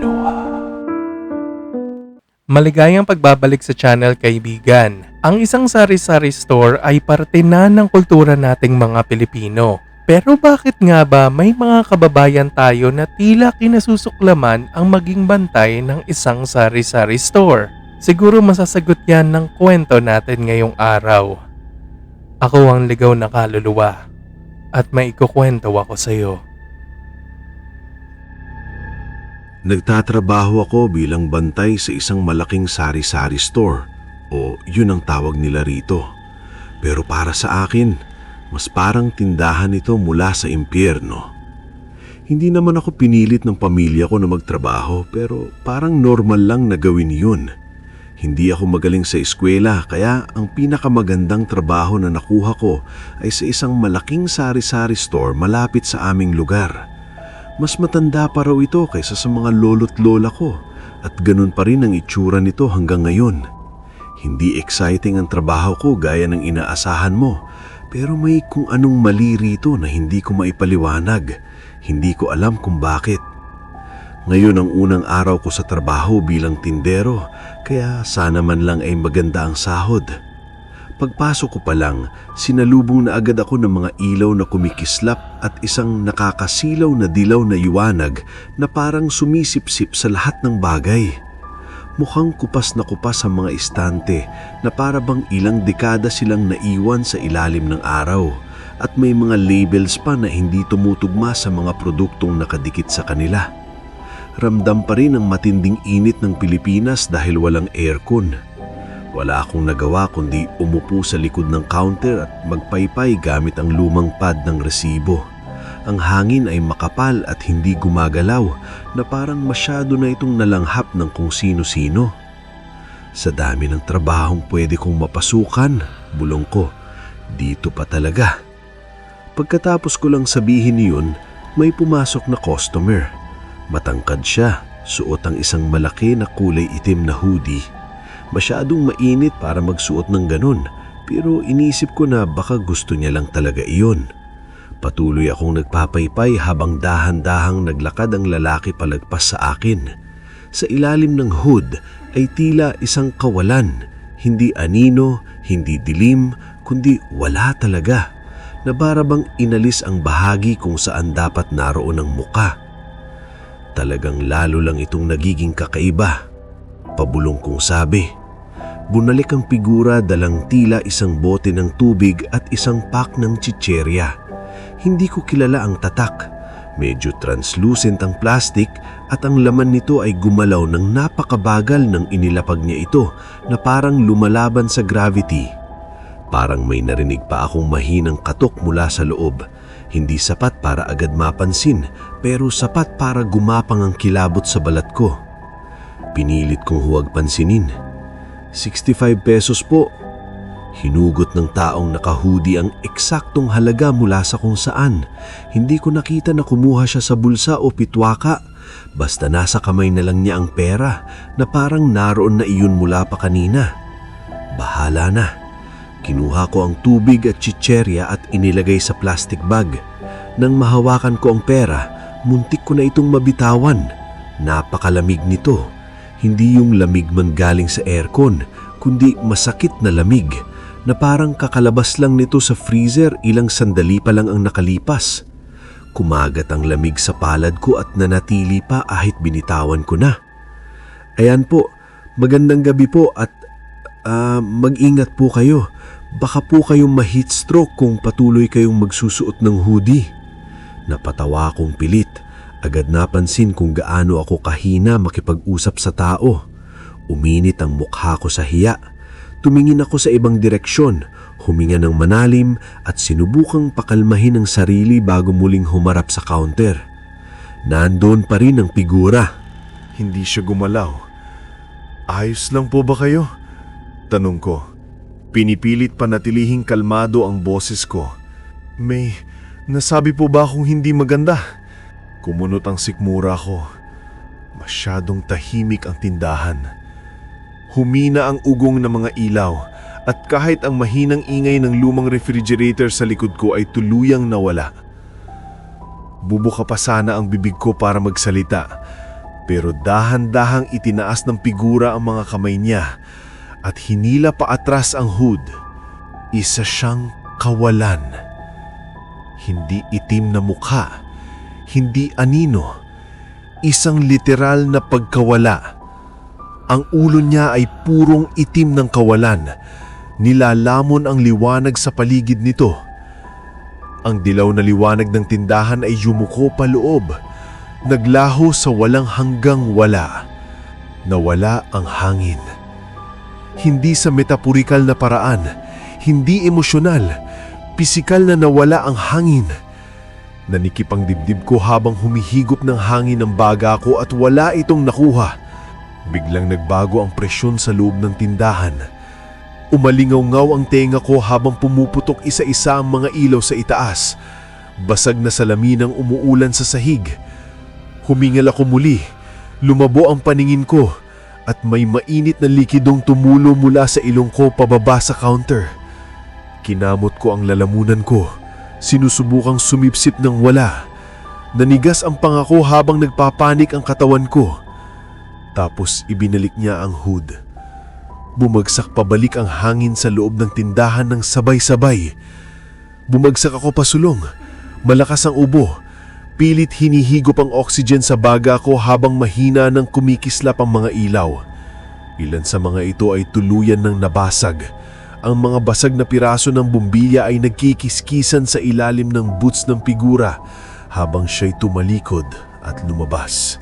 Aloha. Maligayang pagbabalik sa channel, kaibigan. Ang isang sari-sari store ay parte na ng kultura nating mga Pilipino. Pero bakit nga ba may mga kababayan tayo na tila kinasusuklaman ang maging bantay ng isang sari-sari store? Siguro masasagot yan ng kwento natin ngayong araw. Ako ang ligaw na kaluluwa at may ikukwento ako sa iyo. Nagtatrabaho ako bilang bantay sa isang malaking sari-sari store o yun ang tawag nila rito. Pero para sa akin, mas parang tindahan ito mula sa impyerno. Hindi naman ako pinilit ng pamilya ko na magtrabaho pero parang normal lang na gawin yun. Hindi ako magaling sa eskwela kaya ang pinakamagandang trabaho na nakuha ko ay sa isang malaking sari-sari store malapit sa aming lugar. Mas matanda pa raw ito kaysa sa mga lolo't lola ko at ganun pa rin ang itsura nito hanggang ngayon. Hindi exciting ang trabaho ko gaya ng inaasahan mo, pero may kung anong mali rito na hindi ko maipaliwanag. Hindi ko alam kung bakit. Ngayon ang unang araw ko sa trabaho bilang tindero, kaya sana man lang ay maganda ang sahod. Pagpasok ko pa lang, sinalubong na agad ako ng mga ilaw na kumikislap at isang nakakasilaw na dilaw na liwanag na parang sumisipsip sa lahat ng bagay. Mukhang kupas na kupas ang mga istante na para bang ilang dekada silang naiwan sa ilalim ng araw at may mga labels pa na hindi tumutugma sa mga produktong nakadikit sa kanila. Ramdam pa rin ang matinding init ng Pilipinas dahil walang aircon. Wala akong nagawa kundi umupo sa likod ng counter at magpaypay gamit ang lumang pad ng resibo. Ang hangin ay makapal at hindi gumagalaw na parang masyado na itong nalanghap ng kung sino-sino. Sa dami ng trabahong pwede kong mapasukan, bulong ko, dito pa talaga. Pagkatapos ko lang sabihin yun, may pumasok na customer. Matangkad siya, suot ang isang malaki na kulay itim na hoodie. Masyadong mainit para magsuot ng ganun, pero inisip ko na baka gusto niya lang talaga iyon. Patuloy akong nagpapaypay habang dahan-dahang naglakad ang lalaki palagpas sa akin. Sa ilalim ng hood ay tila isang kawalan, hindi anino, hindi dilim, kundi wala talaga, na para bang inalis ang bahagi kung saan dapat naroon ang muka. Talagang lalo lang itong nagiging kakaiba. Pabulong kong sabi. Bunalik ang figura dalang tila isang bote ng tubig at isang pack ng chicherya. Hindi ko kilala ang tatak. Medyo translucent ang plastic at ang laman nito ay gumalaw ng napakabagal nang inilapag niya ito na parang lumalaban sa gravity. Parang may narinig pa akong mahinang katok mula sa loob. Hindi sapat para agad mapansin pero sapat para gumapang ang kilabot sa balat ko. Pinilit kong huwag pansinin. 65 pesos po. Hinugot ng taong naka-hoodie ang eksaktong halaga mula sa kung saan. Hindi ko nakita na kumuha siya sa bulsa o pitwaka. Basta nasa kamay na lang niya ang pera na parang naroon na iyon mula pa kanina. Bahala na. Kinuha ko ang tubig at chicherya at inilagay sa plastic bag. Nang mahawakan ko ang pera, muntik ko na itong mabitawan. Napakalamig nito. Hindi yung lamig man galing sa aircon, kundi masakit na lamig na parang kakalabas lang nito sa freezer ilang sandali pa lang ang nakalipas. Kumagat ang lamig sa palad ko at nanatili pa kahit binitawan ko na. Ayan po, magandang gabi po at mag-ingat po kayo. Baka po kayong ma-heat stroke kung patuloy kayong magsusuot ng hoodie. Napatawa akong pilit. Agad napansin kung gaano ako kahina makipag-usap sa tao. Uminit ang mukha ko sa hiya. Tumingin ako sa ibang direksyon, huminga ng manalim at sinubukang pakalmahin ang sarili bago muling humarap sa counter. Nandoon pa rin ang figura. Hindi siya gumalaw. Ayos lang po ba kayo? Tanong ko. Pinipilit panatilihing kalmado ang boses ko. May nasabi po ba akong hindi maganda? Kumunot ang sikmura ko. Masyadong tahimik ang tindahan. Humina ang ugong ng mga ilaw at kahit ang mahinang ingay ng lumang refrigerator sa likod ko ay tuluyang nawala. Bubuka pa sana ang bibig ko para magsalita Pero dahan-dahang itinaas ng figura ang mga kamay niya at hinila pa atras ang hood. Isa siyang kawalan. Hindi itim na mukha, hindi anino. Isang literal na pagkawala. Ang ulo niya ay purong itim ng kawalan. Nilalamon ang liwanag sa paligid nito. Ang dilaw na liwanag ng tindahan ay yumuko pa loob. Naglaho sa walang hanggang wala. Nawala ang hangin. Hindi sa metaporikal na paraan, hindi emosyonal, pisikal na nawala ang hangin. Nanikip ang dibdib ko habang humihigop ng hangin ang baga ko at wala itong nakuha. Biglang nagbago ang presyon sa loob ng tindahan. Umalingaw-ngaw ang tenga ko habang pumuputok isa-isa ang mga ilaw sa itaas. Basag na salamin ang umuulan sa sahig. Humingal ako muli, lumabo ang paningin ko at may mainit na likidong tumulo mula sa ilong ko pababa sa counter. Kinamot ko ang lalamunan ko, sinusubukang sumipsip ng wala. Nanigas ang pangako habang nagpapanik ang katawan ko. Tapos ibinalik niya ang hood. Bumagsak pabalik ang hangin sa loob ng tindahan ng sabay-sabay. Bumagsak ako pasulong, malakas ang ubo. Pilit hinihigop ang oxygen sa baga ko habang mahina nang kumikislap ang mga ilaw. Ilan sa mga ito ay tuluyan ng nabasag. Ang mga basag na piraso ng bumbilya ay nagkikiskisan sa ilalim ng boots ng figura habang siya'y tumalikod at lumabas.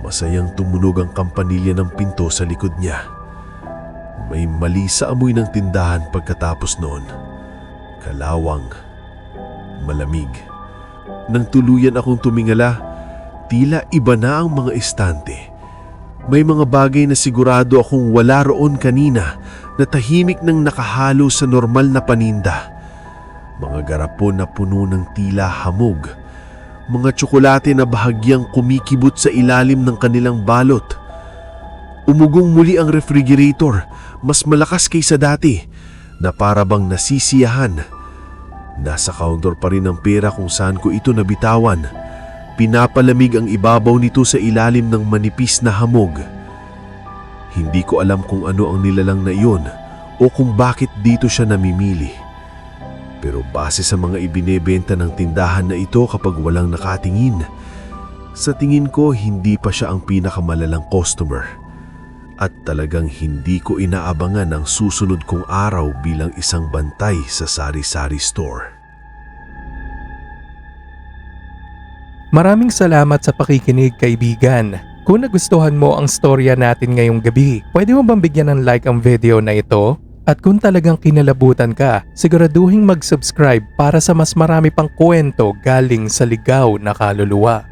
Masayang tumunog ang kampanilya ng pinto sa likod niya. May mali sa amoy ng tindahan pagkatapos noon. Kalawang, malamig. Nang tuluyan akong tumingala, tila iba na ang mga estante. May mga bagay na sigurado akong wala roon kanina na tahimik nang nakahalo sa normal na paninda. Mga garapon na puno ng tila hamog. Mga tsokolate na bahagyang kumikibot sa ilalim ng kanilang balot. Umugong muli ang refrigerator, mas malakas kaysa dati, na para bang nasisiyahan. Nasa counter pa rin ang pera kung saan ko ito nabitawan. Pinapalamig ang ibabaw nito sa ilalim ng manipis na hamog. Hindi ko alam kung ano ang nilalang na iyon o kung bakit dito siya namimili. Pero base sa mga ibinebenta ng tindahan na ito kapag walang nakatingin, sa tingin ko hindi pa siya ang pinakamalalang customer. At talagang hindi ko inaabangan ang susunod kong araw bilang isang bantay sa sari-sari store. Maraming salamat sa pakikinig, kaibigan. Kung nagustuhan mo ang storya natin ngayong gabi, pwede mo bang bigyan ng like ang video na ito? At kung talagang kinalabutan ka, siguraduhin mag-subscribe para sa mas marami pang kwento galing sa ligaw na kaluluwa.